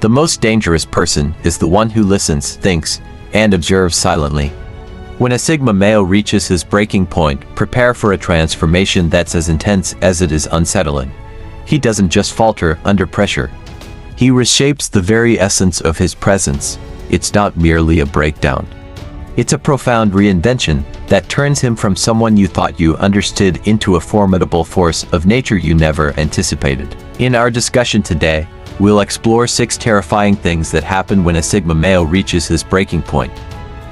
The most dangerous person is the one who listens, thinks, and observes silently. When a Sigma male reaches his breaking point, prepare for a transformation that's as intense as it is unsettling. He doesn't just falter under pressure. He reshapes the very essence of his presence. It's not merely a breakdown. It's a profound reinvention that turns him from someone you thought you understood into a formidable force of nature you never anticipated. In our discussion today, we'll explore 6 terrifying things that happen when a Sigma male reaches his breaking point.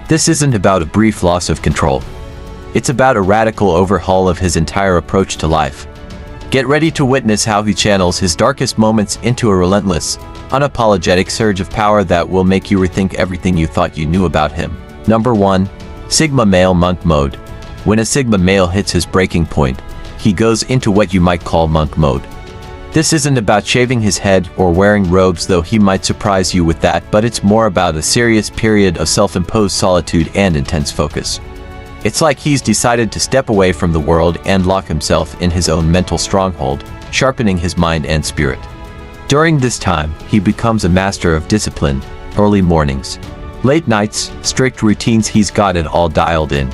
This isn't about a brief loss of control. It's about a radical overhaul of his entire approach to life. Get ready to witness how he channels his darkest moments into a relentless, unapologetic surge of power that will make you rethink everything you thought you knew about him. Number 1. Sigma male monk mode. When a Sigma male hits his breaking point, he goes into what you might call monk mode. This isn't about shaving his head or wearing robes, though he might surprise you with that, but it's more about a serious period of self-imposed solitude and intense focus. It's like he's decided to step away from the world and lock himself in his own mental stronghold, sharpening his mind and spirit. During this time, he becomes a master of discipline, early mornings, late nights, strict routines. He's got it all dialed in.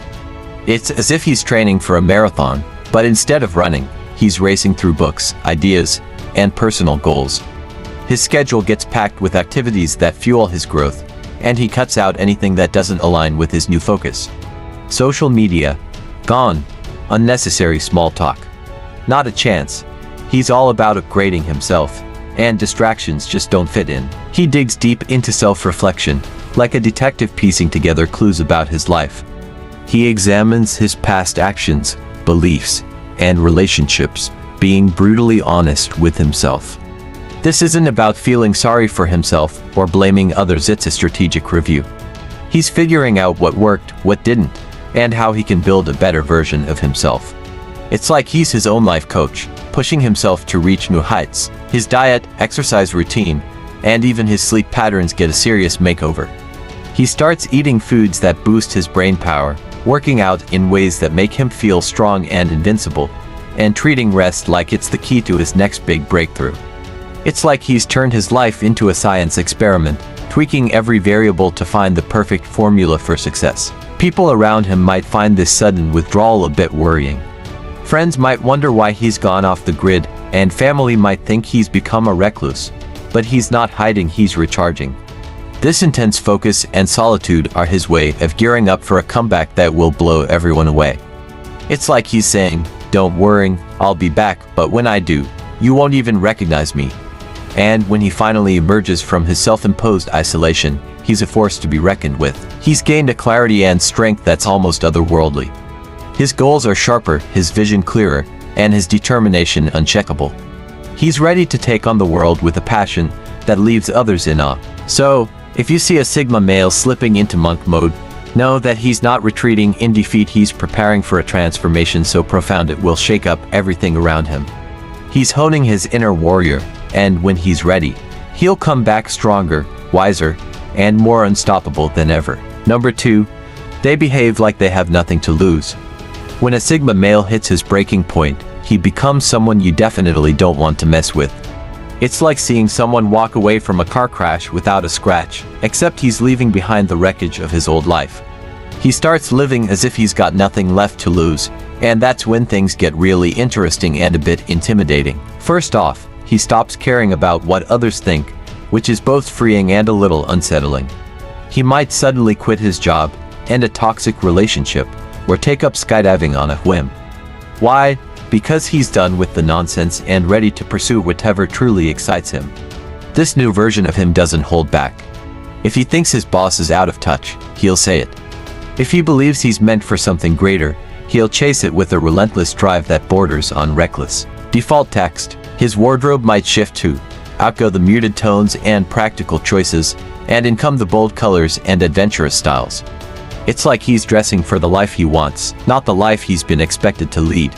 It's as if he's training for a marathon, but instead of running, he's racing through books, ideas, and personal goals. His schedule gets packed with activities that fuel his growth, and he cuts out anything that doesn't align with his new focus. Social media, gone. Unnecessary small talk, not a chance. He's all about upgrading himself, and distractions just don't fit in. He digs deep into self-reflection, like a detective piecing together clues about his life. He examines his past actions, beliefs, and relationships, being brutally honest with himself. This isn't about feeling sorry for himself or blaming others. It's a strategic review. He's figuring out what worked, what didn't, and how he can build a better version of himself. It's like he's his own life coach, pushing himself to reach new heights. His diet, exercise routine, and even his sleep patterns get a serious makeover. He starts eating foods that boost his brain power, working out in ways that make him feel strong and invincible, and treating rest like it's the key to his next big breakthrough. It's like he's turned his life into a science experiment, tweaking every variable to find the perfect formula for success. People around him might find this sudden withdrawal a bit worrying. Friends might wonder why he's gone off the grid, and family might think he's become a recluse. But he's not hiding, he's recharging. This intense focus and solitude are his way of gearing up for a comeback that will blow everyone away. It's like he's saying, "Don't worry, I'll be back, but when I do, you won't even recognize me." And when he finally emerges from his self-imposed isolation, he's a force to be reckoned with. He's gained a clarity and strength that's almost otherworldly. His goals are sharper, his vision clearer, and his determination uncheckable. He's ready to take on the world with a passion that leaves others in awe. So, if you see a Sigma male slipping into monk mode, know that he's not retreating in defeat. He's preparing for a transformation so profound it will shake up everything around him. He's honing his inner warrior, and when he's ready, he'll come back stronger, wiser, and more unstoppable than ever. Number 2, they behave like they have nothing to lose. When a Sigma male hits his breaking point, he becomes someone you definitely don't want to mess with. It's like seeing someone walk away from a car crash without a scratch, except he's leaving behind the wreckage of his old life. He starts living as if he's got nothing left to lose, and that's when things get really interesting and a bit intimidating. First off, he stops caring about what others think, which is both freeing and a little unsettling. He might suddenly quit his job, end a toxic relationship, or take up skydiving on a whim. Why? Because he's done with the nonsense and ready to pursue whatever truly excites him. This new version of him doesn't hold back. If he thinks his boss is out of touch, he'll say it. If he believes he's meant for something greater, he'll chase it with a relentless drive that borders on reckless. Default text. His wardrobe might shift to outgo the muted tones and practical choices, and in come the bold colors and adventurous styles. It's like he's dressing for the life he wants, not the life he's been expected to lead.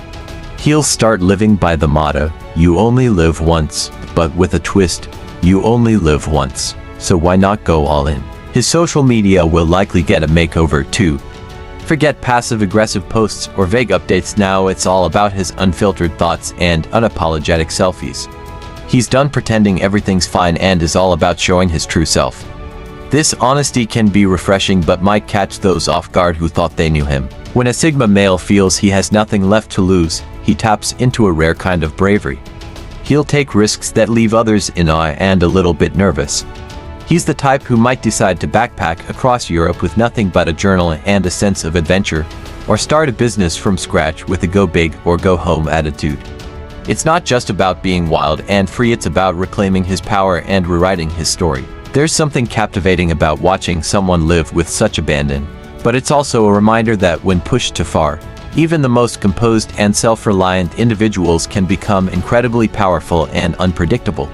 He'll start living by the motto, "You only live once," but with a twist, "You only live once, so why not go all in?" His social media will likely get a makeover too. Forget passive-aggressive posts or vague updates. Now it's all about his unfiltered thoughts and unapologetic selfies. He's done pretending everything's fine and is all about showing his true self. This honesty can be refreshing but might catch those off guard who thought they knew him. When a Sigma male feels he has nothing left to lose, he taps into a rare kind of bravery. He'll take risks that leave others in awe and a little bit nervous. He's the type who might decide to backpack across Europe with nothing but a journal and a sense of adventure, or start a business from scratch with a go big or go home attitude. It's not just about being wild and free, it's about reclaiming his power and rewriting his story. There's something captivating about watching someone live with such abandon, but it's also a reminder that when pushed too far, even the most composed and self-reliant individuals can become incredibly powerful and unpredictable.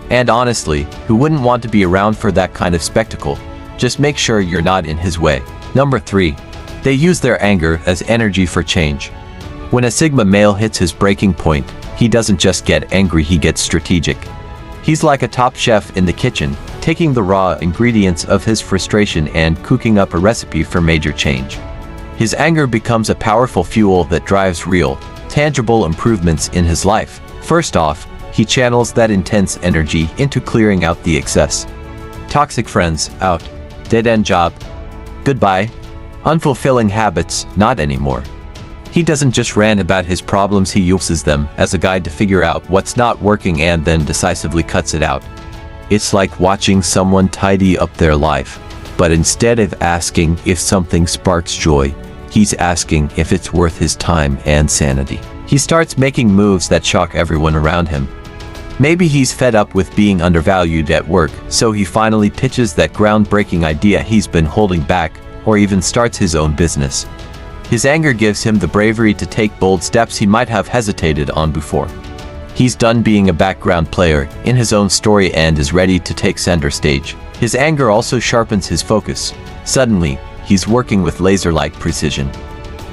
And honestly, who wouldn't want to be around for that kind of spectacle? Just make sure you're not in his way. Number 3. They use their anger as energy for change. When a Sigma male hits his breaking point, he doesn't just get angry, he gets strategic. He's like a top chef in the kitchen, taking the raw ingredients of his frustration and cooking up a recipe for major change. His anger becomes a powerful fuel that drives real, tangible improvements in his life. First off, he channels that intense energy into clearing out the excess. Toxic friends, out. Dead-end job, goodbye. Unfulfilling habits, not anymore. He doesn't just rant about his problems, he uses them as a guide to figure out what's not working and then decisively cuts it out. It's like watching someone tidy up their life, but instead of asking if something sparks joy, he's asking if it's worth his time and sanity. He starts making moves that shock everyone around him. Maybe he's fed up with being undervalued at work, so he finally pitches that groundbreaking idea he's been holding back, or even starts his own business. His anger gives him the bravery to take bold steps he might have hesitated on before. He's done being a background player in his own story and is ready to take center stage. His anger also sharpens his focus. Suddenly, he's working with laser-like precision.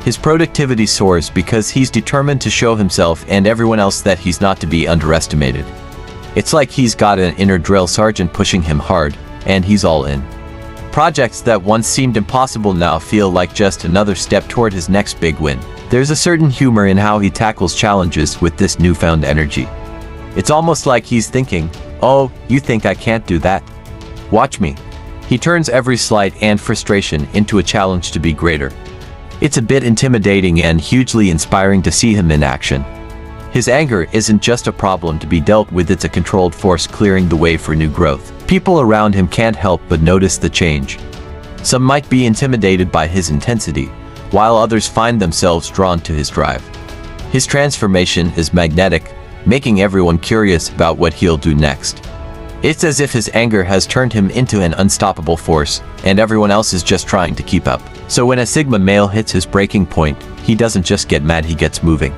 His productivity soars because he's determined to show himself and everyone else that he's not to be underestimated. It's like he's got an inner drill sergeant pushing him hard, and he's all in. Projects that once seemed impossible now feel like just another step toward his next big win. There's a certain humor in how he tackles challenges with this newfound energy. It's almost like he's thinking, "Oh, you think I can't do that? Watch me." He turns every slight and frustration into a challenge to be greater. It's a bit intimidating and hugely inspiring to see him in action. His anger isn't just a problem to be dealt with, it's a controlled force clearing the way for new growth. People around him can't help but notice the change. Some might be intimidated by his intensity, while others find themselves drawn to his drive. His transformation is magnetic, making everyone curious about what he'll do next. It's as if his anger has turned him into an unstoppable force, and everyone else is just trying to keep up. So when a Sigma male hits his breaking point, he doesn't just get mad, he gets moving.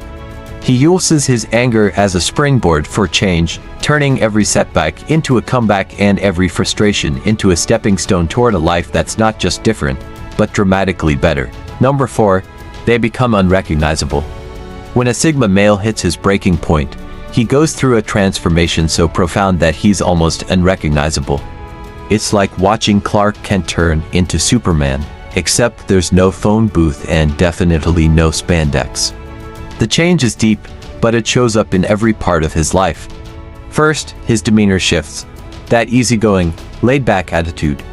He uses his anger as a springboard for change, turning every setback into a comeback and every frustration into a stepping stone toward a life that's not just different, but dramatically better. Number 4, they become unrecognizable. When a Sigma male hits his breaking point, he goes through a transformation so profound that he's almost unrecognizable. It's like watching Clark Kent turn into Superman, except there's no phone booth and definitely no spandex. The change is deep, but it shows up in every part of his life. First, his demeanor shifts. That easygoing, laid-back attitude,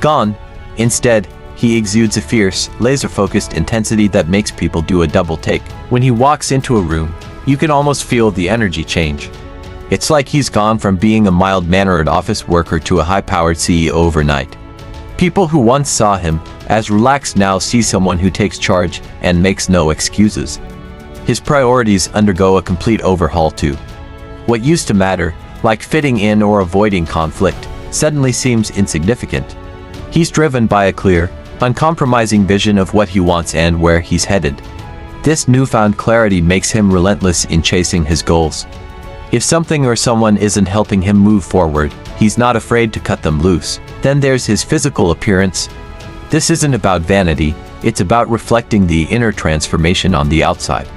gone. Instead, he exudes a fierce, laser-focused intensity that makes people do a double take. When he walks into a room, you can almost feel the energy change. It's like he's gone from being a mild-mannered office worker to a high-powered CEO overnight. People who once saw him as relaxed now see someone who takes charge and makes no excuses. His priorities undergo a complete overhaul too. What used to matter, like fitting in or avoiding conflict, suddenly seems insignificant. He's driven by a clear, uncompromising vision of what he wants and where he's headed. This newfound clarity makes him relentless in chasing his goals. If something or someone isn't helping him move forward, he's not afraid to cut them loose. Then there's his physical appearance. This isn't about vanity, it's about reflecting the inner transformation on the outside.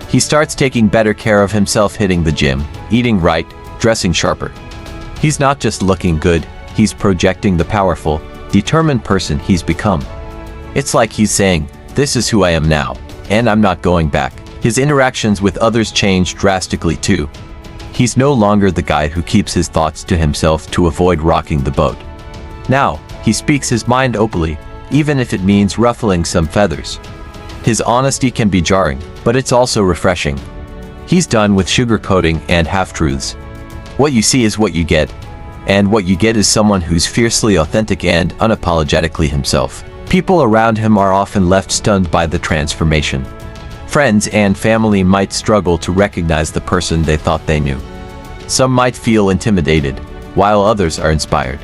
He starts taking better care of himself, hitting the gym, eating right, dressing sharper. He's not just looking good, he's projecting the powerful, determined person he's become. It's like he's saying, "This is who I am now, and I'm not going back." His interactions with others change drastically too. He's no longer the guy who keeps his thoughts to himself to avoid rocking the boat. Now, he speaks his mind openly, even if it means ruffling some feathers. His honesty can be jarring, but it's also refreshing. He's done with sugarcoating and half-truths. What you see is what you get, and what you get is someone who's fiercely authentic and unapologetically himself. People around him are often left stunned by the transformation. Friends and family might struggle to recognize the person they thought they knew. Some might feel intimidated, while others are inspired.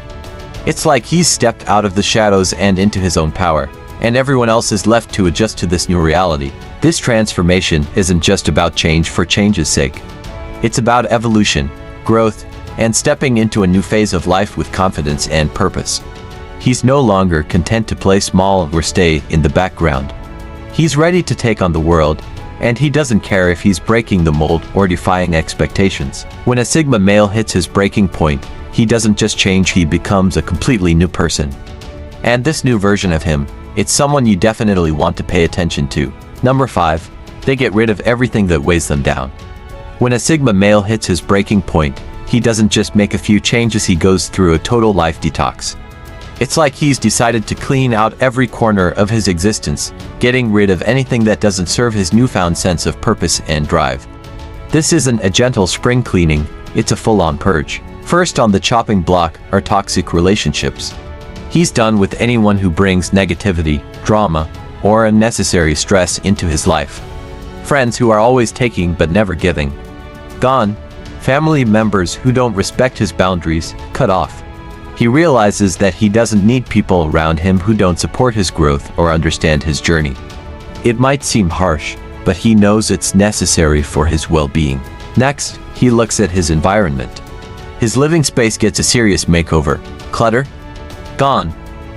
It's like he's stepped out of the shadows and into his own power, and everyone else is left to adjust to this new reality. This transformation isn't just about change for change's sake. It's about evolution, growth, and stepping into a new phase of life with confidence and purpose. He's no longer content to play small or stay in the background. He's ready to take on the world, and he doesn't care if he's breaking the mold or defying expectations. When a Sigma male hits his breaking point, he doesn't just change, he becomes a completely new person. And this new version of him, it's someone you definitely want to pay attention to. Number 5. They get rid of everything that weighs them down. When a Sigma male hits his breaking point, he doesn't just make a few changes, he goes through a total life detox. It's like he's decided to clean out every corner of his existence, getting rid of anything that doesn't serve his newfound sense of purpose and drive. This isn't a gentle spring cleaning, it's a full-on purge. First on the chopping block are toxic relationships. He's done with anyone who brings negativity, drama, or unnecessary stress into his life. Friends who are always taking but never giving. Gone. Family members who don't respect his boundaries, cut off. He realizes that he doesn't need people around him who don't support his growth or understand his journey. It might seem harsh, but he knows it's necessary for his well-being. Next, he looks at his environment. His living space gets a serious makeover. Clutter? Gone.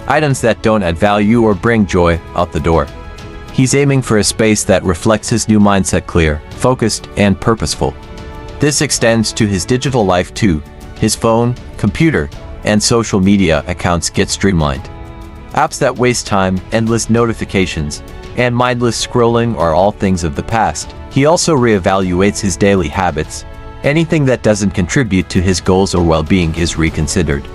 Items that don't add value or bring joy, out the door. He's aiming for a space that reflects his new mindset, clear, focused, and purposeful. This extends to his digital life too. His phone, computer, and social media accounts get streamlined. Apps that waste time, endless notifications, and mindless scrolling are all things of the past. He also reevaluates his daily habits. Anything that doesn't contribute to his goals or well-being is reconsidered.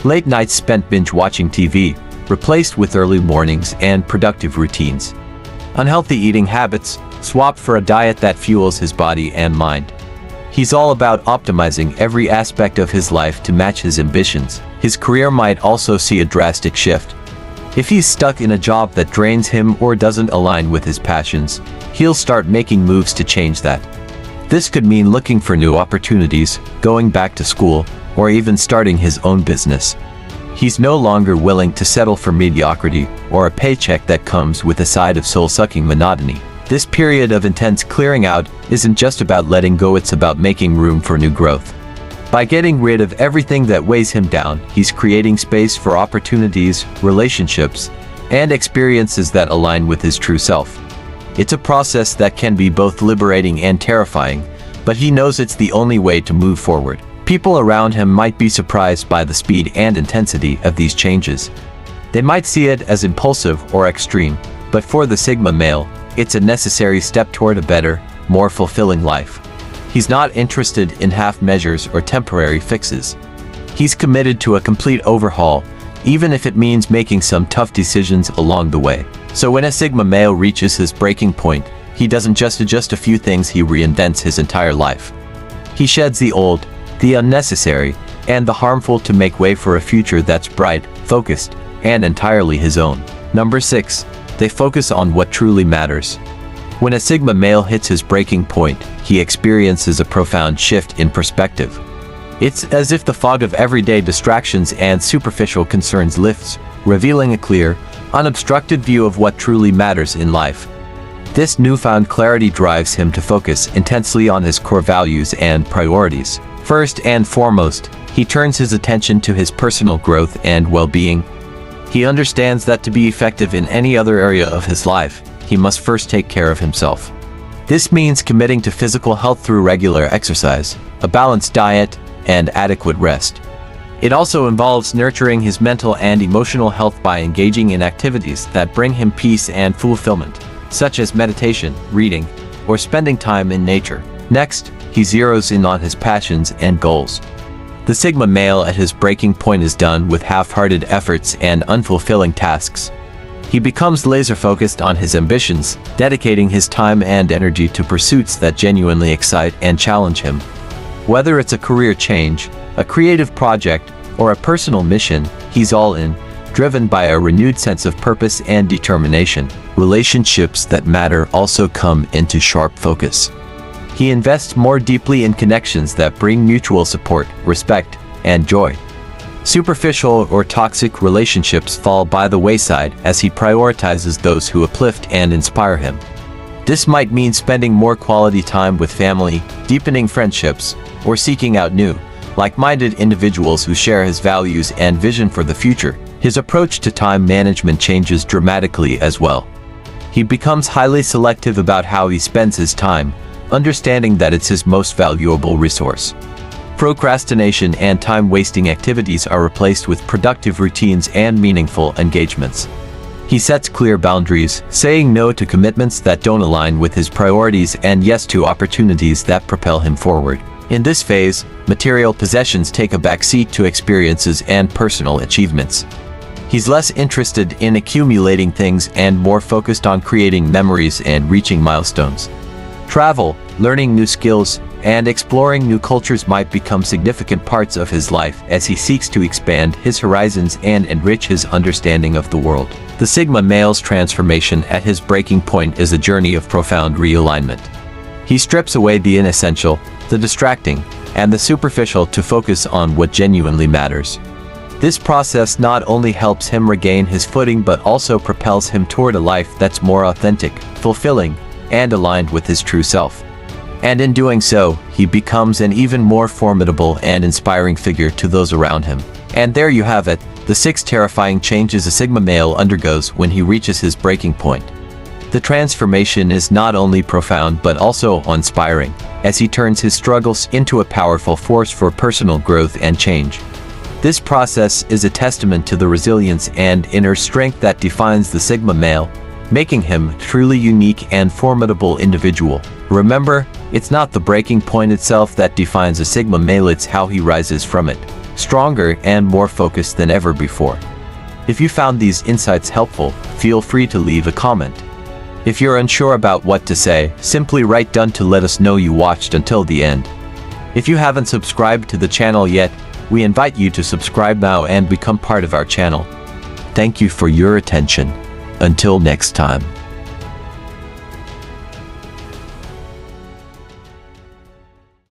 Late nights spent binge-watching TV, replaced with early mornings and productive routines. Unhealthy eating habits, swapped for a diet that fuels his body and mind. He's all about optimizing every aspect of his life to match his ambitions. His career might also see a drastic shift. If he's stuck in a job that drains him or doesn't align with his passions, he'll start making moves to change that. This could mean looking for new opportunities, going back to school, or even starting his own business. He's no longer willing to settle for mediocrity or a paycheck that comes with a side of soul-sucking monotony. This period of intense clearing out isn't just about letting go, it's about making room for new growth. By getting rid of everything that weighs him down, he's creating space for opportunities, relationships, and experiences that align with his true self. It's a process that can be both liberating and terrifying, but he knows it's the only way to move forward. People around him might be surprised by the speed and intensity of these changes. They might see it as impulsive or extreme, but for the Sigma male, it's a necessary step toward a better, more fulfilling life. He's not interested in half measures or temporary fixes. He's committed to a complete overhaul, even if it means making some tough decisions along the way. So when a Sigma male reaches his breaking point, he doesn't just adjust a few things, he reinvents his entire life. He sheds the old, the unnecessary, and the harmful to make way for a future that's bright, focused, and entirely his own. Number 6. They focus on what truly matters. When a Sigma male hits his breaking point, he experiences a profound shift in perspective. It's as if the fog of everyday distractions and superficial concerns lifts, revealing a clear, unobstructed view of what truly matters in life. This newfound clarity drives him to focus intensely on his core values and priorities. First and foremost, he turns his attention to his personal growth and well-being. He understands that to be effective in any other area of his life, he must first take care of himself. This means committing to physical health through regular exercise, a balanced diet, and adequate rest. It also involves nurturing his mental and emotional health by engaging in activities that bring him peace and fulfillment, such as meditation, reading, or spending time in nature. Next, he zeroes in on his passions and goals. The Sigma male at his breaking point is done with half-hearted efforts and unfulfilling tasks. He becomes laser-focused on his ambitions, dedicating his time and energy to pursuits that genuinely excite and challenge him. Whether it's a career change, a creative project, or a personal mission, he's all in, driven by a renewed sense of purpose and determination. Relationships that matter also come into sharp focus. He invests more deeply in connections that bring mutual support, respect, and joy. Superficial or toxic relationships fall by the wayside as he prioritizes those who uplift and inspire him. This might mean spending more quality time with family, deepening friendships, or seeking out new, like-minded individuals who share his values and vision for the future. His approach to time management changes dramatically as well. He becomes highly selective about how he spends his time, understanding that it's his most valuable resource. Procrastination and time-wasting activities are replaced with productive routines and meaningful engagements. He sets clear boundaries, saying no to commitments that don't align with his priorities and yes to opportunities that propel him forward. In this phase, material possessions take a backseat to experiences and personal achievements. He's less interested in accumulating things and more focused on creating memories and reaching milestones. Travel, learning new skills, and exploring new cultures might become significant parts of his life as he seeks to expand his horizons and enrich his understanding of the world. The Sigma male's transformation at his breaking point is a journey of profound realignment. He strips away the inessential, the distracting, and the superficial to focus on what genuinely matters. This process not only helps him regain his footing but also propels him toward a life that's more authentic, fulfilling, and aligned with his true self. And in doing so, he becomes an even more formidable and inspiring figure to those around him. And there you have it, the 6 terrifying changes a Sigma male undergoes when he reaches his breaking point. The transformation is not only profound but also inspiring, as he turns his struggles into a powerful force for personal growth and change. This process is a testament to the resilience and inner strength that defines the Sigma male, making him a truly unique and formidable individual. Remember, it's not the breaking point itself that defines a Sigma male, it's how he rises from it, stronger and more focused than ever before. If you found these insights helpful, feel free to leave a comment. If you're unsure about what to say, simply write "done" to let us know you watched until the end. If you haven't subscribed to the channel yet, we invite you to subscribe now and become part of our channel. Thank you for your attention. Until next time.